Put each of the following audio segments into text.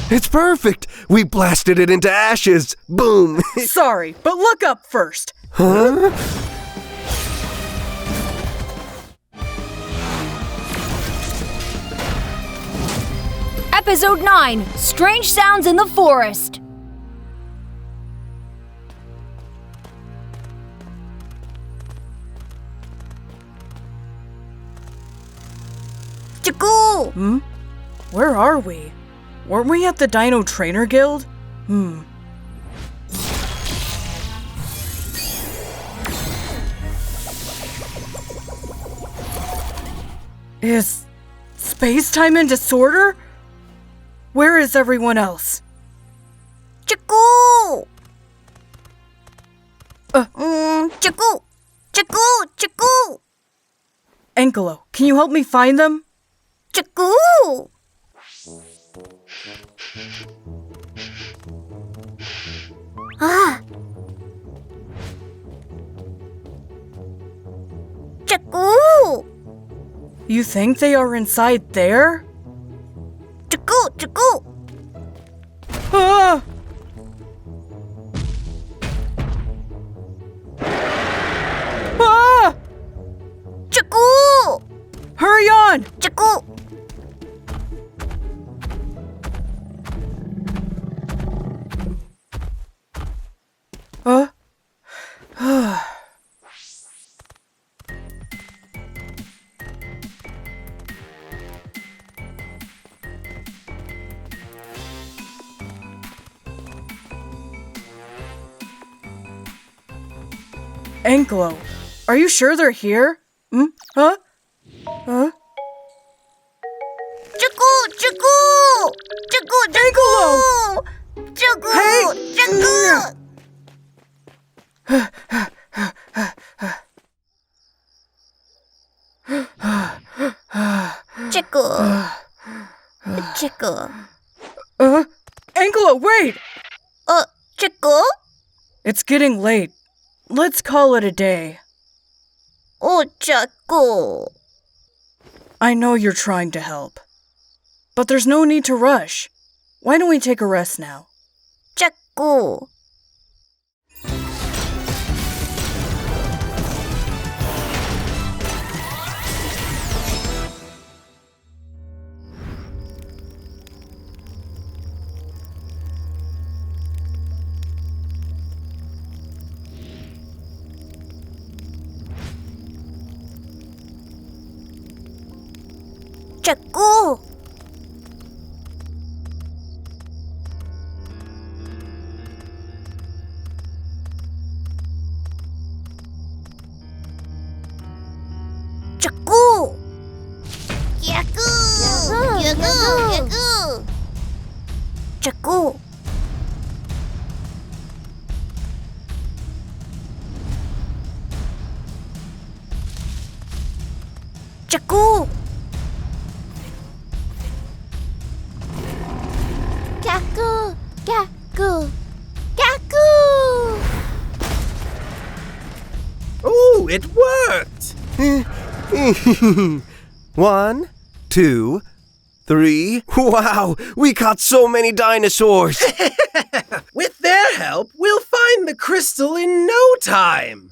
It's perfect! We blasted it into ashes! Boom! Sorry, but look up first. Huh? Episode 9, Strange Sounds in the Forest. Chiku! Where are we? Weren't we at the Dino Trainer Guild? Is space-time in disorder? Where is everyone else? Chiku! Chiku! Chiku! Chiku! Ankelo, can you help me find them? Chiku! Chiku! You think they are inside there? Chiku! Chiku! Ah! Ah! Chiku! Hurry on! Chiku! Ankelo, are you sure they're here? Huh? Huh? Chiku! Chiku! Chiku! Ankelo! Chiku! Hey! Chiku! Chiku! Chiku! Ankelo, wait! Chiku? It's getting late. Let's call it a day. Oh, Chiku! I know you're trying to help, but there's no need to rush. Why don't we take a rest now? Chiku! Chiku! Chiku! Yaku! Yaku! Yaku! Chiku! Chiku! Gaku! Gaku! Gaku! Oh, it worked! 1, 2, 3. Wow, we caught so many dinosaurs! With their help, we'll find the crystal in no time.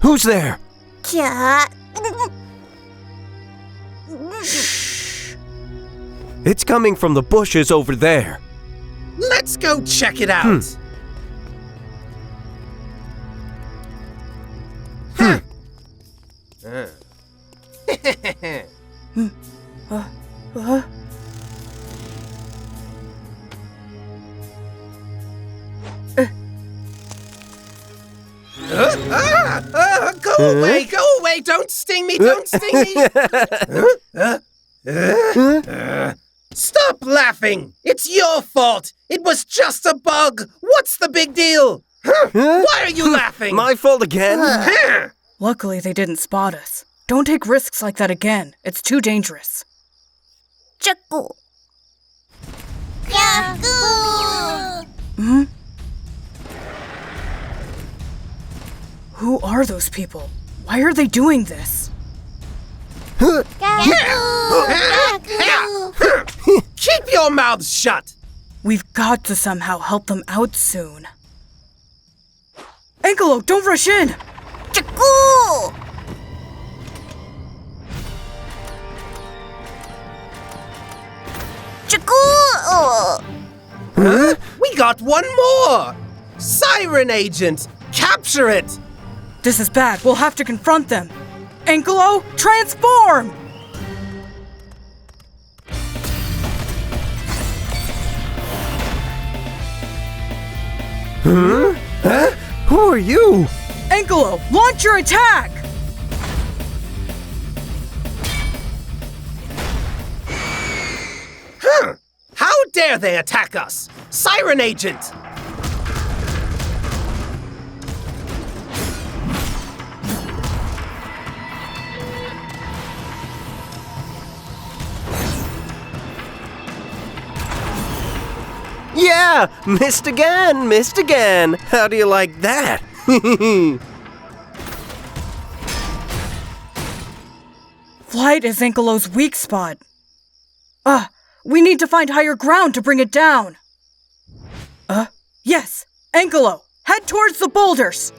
Who's there? Cat! It's coming from the bushes over there. Let's go check it out. Go away, don't sting me, Stop laughing! It's your fault! It was just a bug! What's the big deal? Why are you laughing? My fault again? Luckily, they didn't spot us. Don't take risks like that again. It's too dangerous. Chiku! Gaku! Who are those people? Why are they doing this? Gaku! Keep your mouths shut! We've got to somehow help them out soon. Angelo, don't rush in! Jackal! Jackal! We got one more! Siren Agent! Capture it! This is bad. We'll have to confront them. Angelo, transform! Who are you? Angelo, launch your attack! How dare they attack us? Siren Agent! Yeah, missed again, missed again. How do you like that? Flight is Angelo's weak spot. We need to find higher ground to bring it down. Yes, Angelo, head towards the boulders.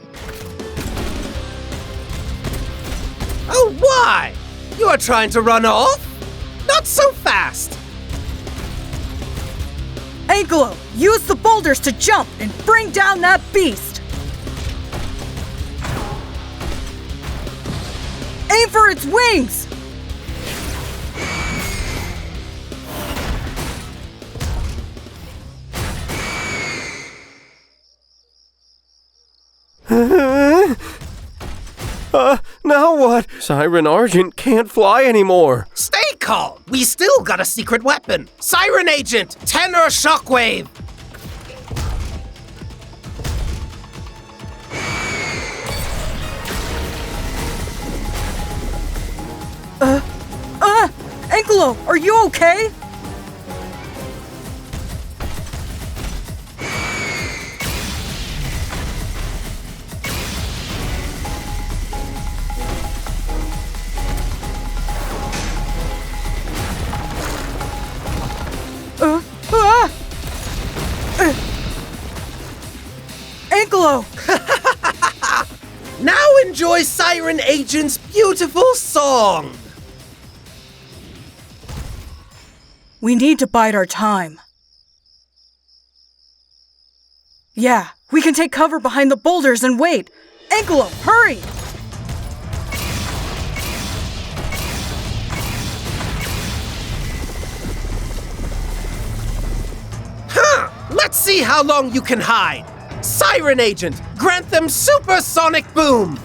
Oh, why? You are trying to run off? Not so fast! Angelo, use the boulders to jump and bring down that beast. Aim for its wings. Now what? Siren Argent can't fly anymore. Stay calm! We still got a secret weapon! Siren Agent! Tenor Shockwave! Angelo, are you okay? Angelo! Now enjoy Siren Agent's beautiful song! We need to bide our time. Yeah, we can take cover behind the boulders and wait. Angelo, hurry! Let's see how long you can hide! Siren Agent, grant them supersonic boom!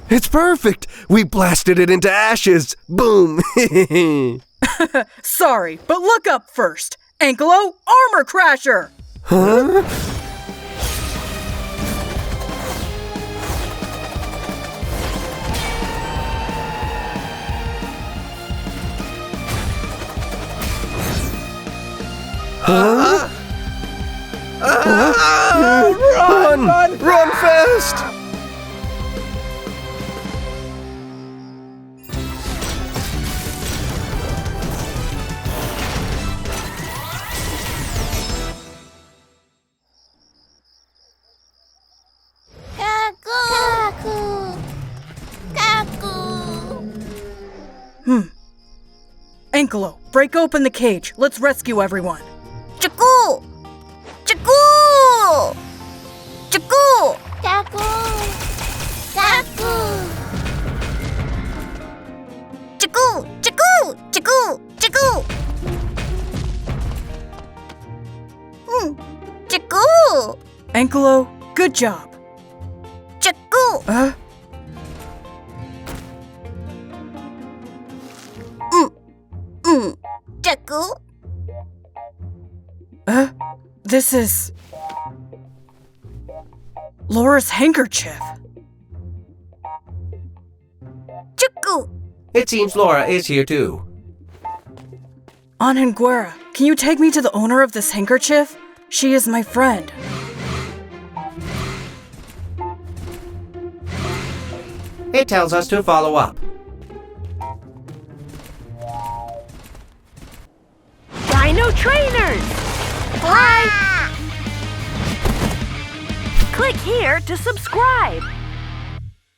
It's perfect. We blasted it into ashes. Boom. Sorry, but look up first. Angelo, armor crasher! Huh? Huh? Run fast! Angelo, break open the cage. Let's rescue everyone. Jackal! Jackal! Jackal! Jackal! Jackal! Jackal! Jackal! Jackal! Jackal! Jackal! Angelo, good job. Jackal! Jackal? This is... Laura's handkerchief. Jackal! It seems Laura is here too. Anhenguera, can you take me to the owner of this handkerchief? She is my friend. It tells us to follow up. Dinotrainers! Hi! Click here to subscribe.